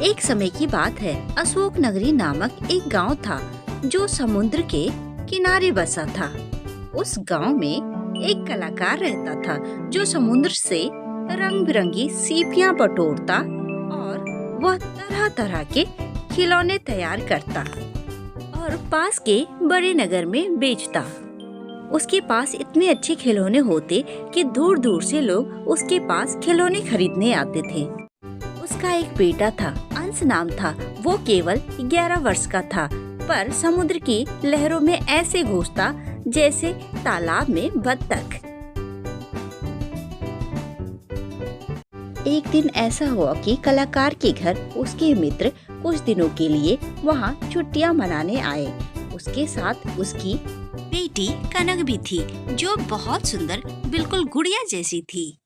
एक समय की बात है। अशोक नगरी नामक एक गांव था जो समुद्र के किनारे बसा था। उस गांव में एक कलाकार रहता था जो समुद्र से रंग बिरंगी सीपियां बटोरता और वह तरह तरह के खिलौने तैयार करता और पास के बड़े नगर में बेचता। उसके पास इतने अच्छे खिलौने होते कि दूर दूर से लोग उसके पास खिलौने खरीदने आते थे। उसका एक बेटा था, अंश नाम था। वो केवल 11 वर्ष का था, पर समुद्र की लहरों में ऐसे घुसता जैसे तालाब में बत्तख। एक दिन ऐसा हुआ कि कलाकार के घर उसके मित्र कुछ दिनों के लिए वहाँ छुट्टियाँ मनाने आए। उसके साथ उसकी बेटी कनक भी थी, जो बहुत सुंदर, बिल्कुल गुड़िया जैसी थी।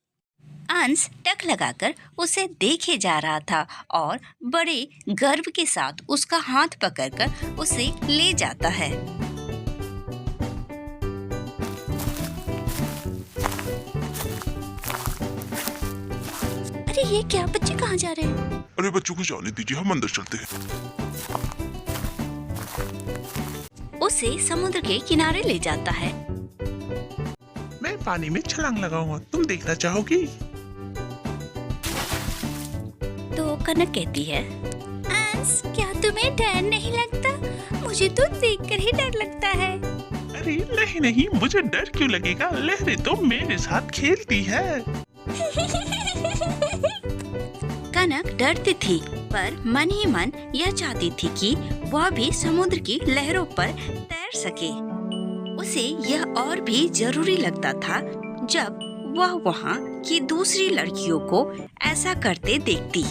अंश टक लगाकर उसे देखे जा रहा था और बड़े गर्व के साथ उसका हाथ पकड़कर उसे ले जाता है। अरे ये क्या, बच्चे कहाँ जा रहे हैं? अरे बच्चों को जाने दीजिए, हम अंदर चलते हैं। उसे समुद्र के किनारे ले जाता है। मैं पानी में छलांग लगाऊंगा, तुम देखना चाहोगी? तो कनक कहती है, अंश, क्या तुम्हें डर नहीं लगता? मुझे तो देखकर ही डर लगता है। अरे नहीं नहीं, मुझे डर क्यों लगेगा? लहरें तो मेरे साथ खेलती है। कनक डरती थी, पर मन ही मन यह चाहती थी कि वह भी समुद्र की लहरों पर तैर सके। उसे यह और भी जरूरी लगता था जब वह वहाँ की दूसरी लड़कियों को ऐसा करते देखती।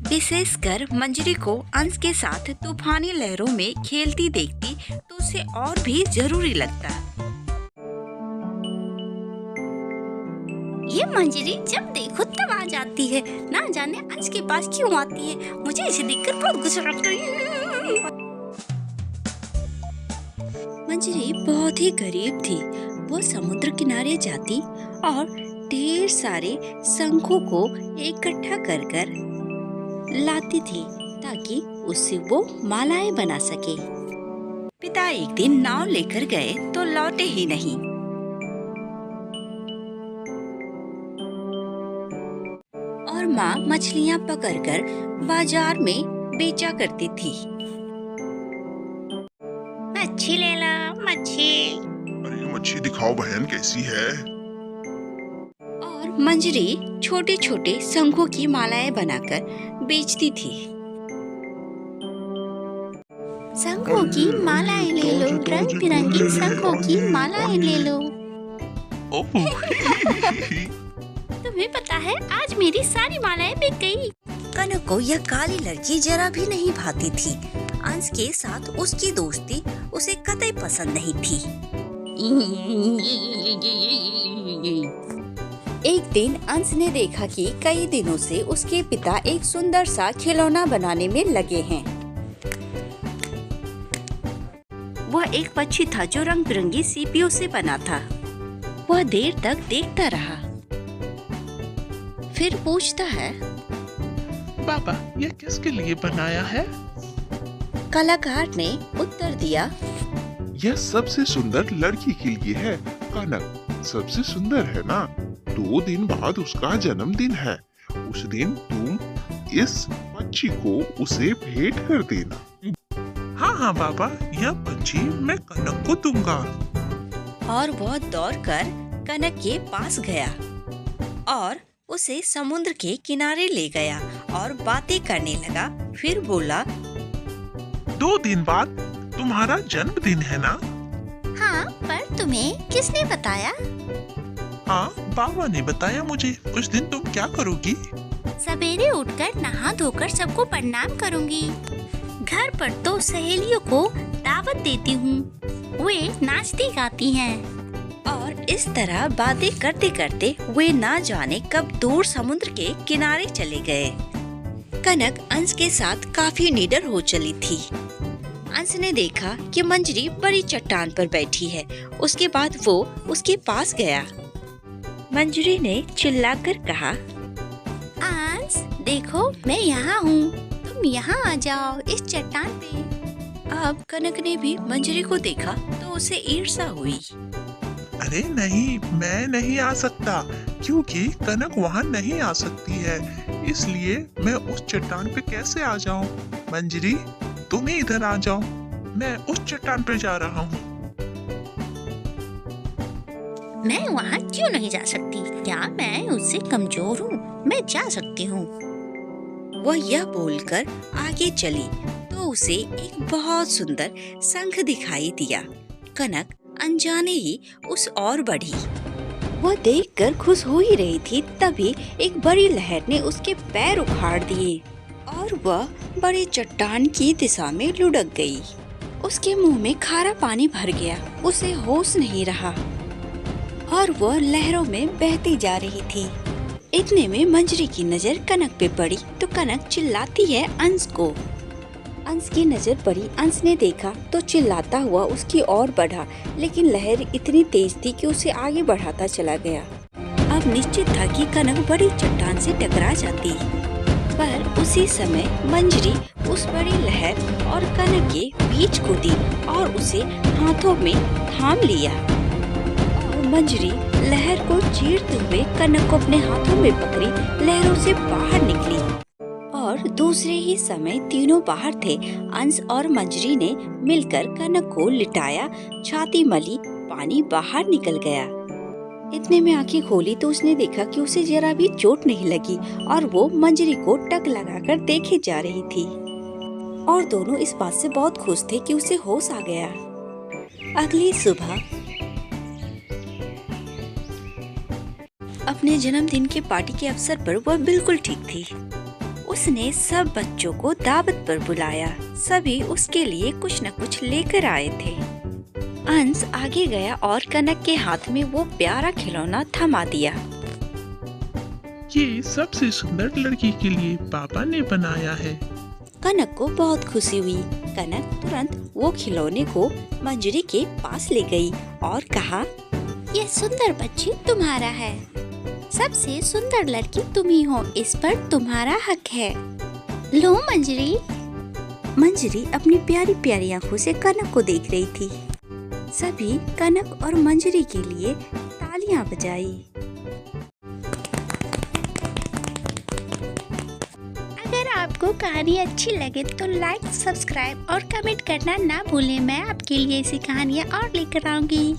विशेषकर मंजरी को अंश के साथ तूफानी लहरों में खेलती देखती तो उसे और भी जरूरी लगता। ये मंजरी जब देखो तब आ जाती है, ना जाने अंश के पास क्यों आती है। मुझे इसे देखकर बहुत गुस्सा आता है। मंजरी बहुत ही गरीब थी। वो समुद्र किनारे जाती और ढेर सारे शंखों को इकट्ठा कर कर लाती थी ताकि उससे वो मालाएं बना सके। पिता एक दिन नाव लेकर गए तो लौटे ही नहीं। और माँ मछलियाँ पकड़कर बाजार में बेचा करती थी। मच्छी ले लो, मच्छी। अरे मच्छी दिखाओ बहन, कैसी है? और मंजरी छोटे छोटे शंखों की मालाएं बनाकर बेचती थी। शंखों की मालाएं ले लो, रंग बिरंगी शंखों की मालाएं ले लो। तुम्हें पता है, आज मेरी सारी मालाएं बिक गई। कनक को यह काली लड़की जरा भी नहीं भाती थी। अंश के साथ उसकी दोस्ती उसे कतई पसंद नहीं थी। एक दिन अंश ने देखा कि कई दिनों से उसके पिता एक सुंदर सा खिलौना बनाने में लगे हैं। वह एक पक्षी था जो रंग बिरंगी सीपियों से बना था। वह देर तक देखता रहा, फिर पूछता है, पापा, यह किसके लिए बनाया है? कलाकार ने उत्तर दिया, यह सबसे सुंदर लड़की के लिए है। कनक सबसे सुंदर है ना? 2 दिन बाद उसका जन्मदिन है। उस दिन तुम इस पक्षी को उसे भेंट कर देना। हाँ हाँ पापा, यह पंछी मैं कनक को दूंगा। और वह दौड़कर कनक के पास गया और उसे समुद्र के किनारे ले गया और बातें करने लगा। फिर बोला, 2 दिन बाद तुम्हारा जन्मदिन है ना? हाँ, पर तुम्हें किसने बताया? हाँ, बाबा ने बताया मुझे। उस दिन तुम क्या करोगी? सवेरे उठकर नहा धोकर सबको प्रणाम करूंगी। घर पर तो सहेलियों को दावत देती हूँ, वे नाचती गाती हैं। और इस तरह बातें करते करते वे ना जाने कब दूर समुद्र के किनारे चले गए। कनक अंश के साथ काफी निडर हो चली थी। अंश ने देखा कि मंजरी बड़ी चट्टान पर बैठी है। उसके बाद वो उसके पास गया। मंजरी ने चिल्लाकर कहा, अंश, देखो मैं यहाँ हूँ, तुम यहाँ आ जाओ इस चट्टान पे। अब कनक ने भी मंजरी को देखा तो उसे ईर्ष्या हुई। अरे नहीं, मैं नहीं आ सकता क्योंकि कनक वहाँ नहीं आ सकती है, इसलिए मैं उस चट्टान पे कैसे आ जाऊँ। मंजरी, तुम ही इधर आ जाओ, मैं उस चट्टान पे जा रहा हूँ। मैं वहाँ क्यों नहीं जा सकती? क्या मैं उससे कमजोर हूँ? मैं जा सकती हूँ। वह यह बोलकर आगे चली तो उसे एक बहुत सुंदर शंख दिखाई दिया। कनक अनजाने ही उस ओर बढ़ी। वह देखकर खुश हो ही रही थी, तभी एक बड़ी लहर ने उसके पैर उखाड़ दिए और वह बड़ी चट्टान की दिशा में लुढ़क गई। उसके मुंह में खारा पानी भर गया, उसे होश नहीं रहा और वह लहरों में बहती जा रही थी। इतने में मंजरी की नजर कनक पे पड़ी तो कनक चिल्लाती है अंश को। अंश की नजर पड़ी, अंश ने देखा तो चिल्लाता हुआ उसकी ओर बढ़ा, लेकिन लहर इतनी तेज थी कि उसे आगे बढ़ाता चला गया। अब निश्चित था कि कनक बड़ी चट्टान से टकरा जाती, पर उसी समय मंजरी उस बड़ी लहर और कनक के बीच कूदी और उसे हाथों में थाम लिया। और मंजरी लहर को चीरते हुए कनक को अपने हाथों में पकड़ी लहरों से बाहर निकली और दूसरे ही समय तीनों बाहर थे। अंश और मंजरी ने मिलकर कनक को लिटाया, छाती मली, पानी बाहर निकल गया। इतने में आंखें खोली तो उसने देखा कि उसे जरा भी चोट नहीं लगी और वो मंजरी को टक लगाकर देखे जा रही थी और दोनों इस बात से बहुत खुश थे कि उसे होश आ गया। अगली सुबह अपने जन्मदिन के पार्टी के अवसर पर वह बिल्कुल ठीक थी। उसने सब बच्चों को दावत पर बुलाया। सभी उसके लिए कुछ न कुछ लेकर आए थे। अंश आगे गया और कनक के हाथ में वो प्यारा खिलौना थमा दिया। ये सबसे सुंदर लड़की के लिए पापा ने बनाया है। कनक को बहुत खुशी हुई। कनक तुरंत वो खिलौने को मंजरी के पास ले गई और कहा, ये सुंदर बच्ची तुम्हारा है। सबसे सुंदर लड़की तुम ही हो, इस पर तुम्हारा हक है। लो मंजरी। मंजरी अपनी प्यारी प्यारी आंखों से कनक को देख रही थी। सभी कनक और मंजरी के लिए तालियां बजाई। अगर आपको कहानी अच्छी लगे तो लाइक, सब्सक्राइब और कमेंट करना ना भूलें। मैं आपके लिए ऐसी कहानियाँ और लेकर आऊंगी।